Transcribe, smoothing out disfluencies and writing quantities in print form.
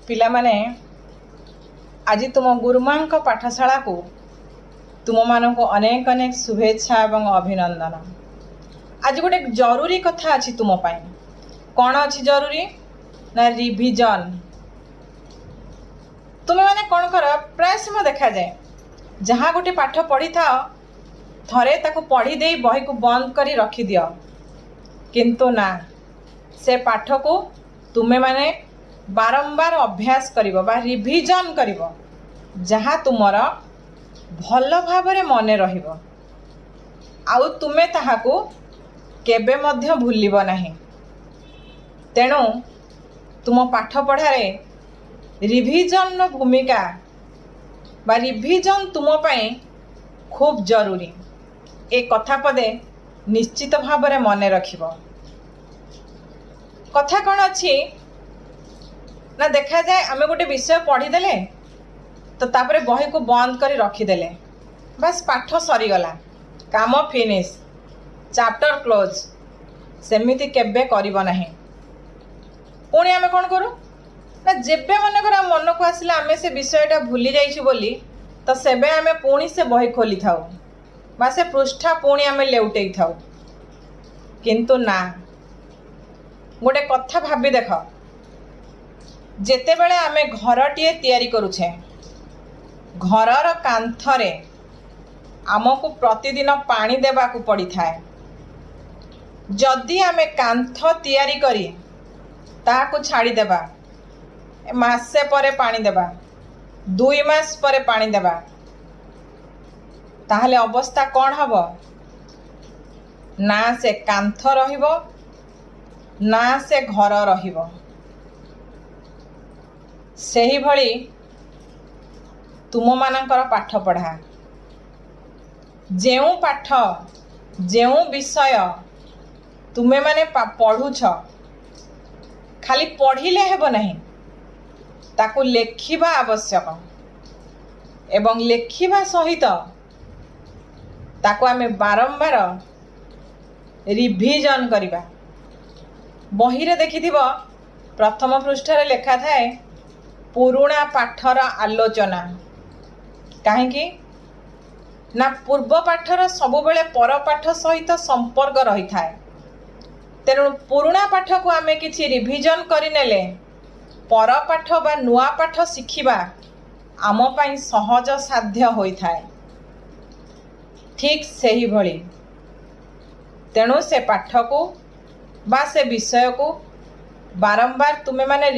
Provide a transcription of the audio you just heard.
पिला माने आज तुम गुरुमां पाठशाला को तुम मान को अनेक अनेक शुभेच्छा एवं अभिनंदन। आज गोटे जरूरी कथा अच्छी तुम पाई। कौन अच्छी जरूरी ना रिविजन। तुम्हें माने कौन कर प्राय समय देखा जाए जहाँ गोटे पाठ पढ़ी था थरे ताको पढ़ी दे बही को बंद करी रखी दियो, किंतु ना से पाठ को तुम्हें माने बारंबार अभ्यास करिवो बा रिविजन करिवो जहाँ तुमर भल भावरे मने रहिवो आउ तुमे ताहाको केबे मध्य भूलिबो नाही। तेणु तुम पाठ पढ़ारे रिविजन भूमिका बा रिविजन तुम पाई खूब जरूरी। एक कथा पदे निश्चित भावरे मने रखिबो। कथा कौन अच्छी ना देखा जाए आमे गोटे विषय पढ़ीदेले तो तापरे बही को बंद करी रखीदेले, बस पाठ सरीगला, काम फिनिश, चैप्टर क्लोज। सेमिति केबे करिबो नाही। पुणी आमे कौन करूँ ना जेबे मनकर मन को आसिले आमे से विषयटा भूली जाइछु बोली तो सेबे आमे पुणी से बही खोली थाउ बा से पृष्ठा पुणी आमे लेउटेई थाउ। किंतु ना गोटे कथा भाबी देख, जेतेबेले आमे घरटीए तैयारी करूछे घरर कांथरे आमको प्रतिदिन पानी देवा को पड़ी थाए। जदि आमे कांथ तैयारी करी ताको छाड़ी देबा, मासे परे पानी देबा, 2 मास परे पानी देबा, ताहले अवस्था कौन हबो ना से कांथ रहिबो ना से घर रहिबो। सेही भली तुम मानकर पाठ पढ़ा जेउ पाठ जेउ विषय तुमे माने पढ़ुछ खाली पढ़िले हेबो नहीं, ताकू लेखिबा आवश्यक एवं लेखिबा सहित ताकू आमे बारंबार रिविजन करिबा। बही रे देखिथिबो प्रथम पृष्ठ रे लेखा थाए पुरुणा पाठर आलोचना। कहीं ना पूर्व पाठर सबुबले पर पाठ सहित संपर्क रही थाए। तेणु पुरुणा पाठ को आमे किछि रिविजन करिनेले पर पाठ बा नुआ पाठ शिखिबा आम पाई सहज साध्य होई थाए। ठीक सही भली तेणु से पाठ को बा से विषय को बारंबार तुमे माने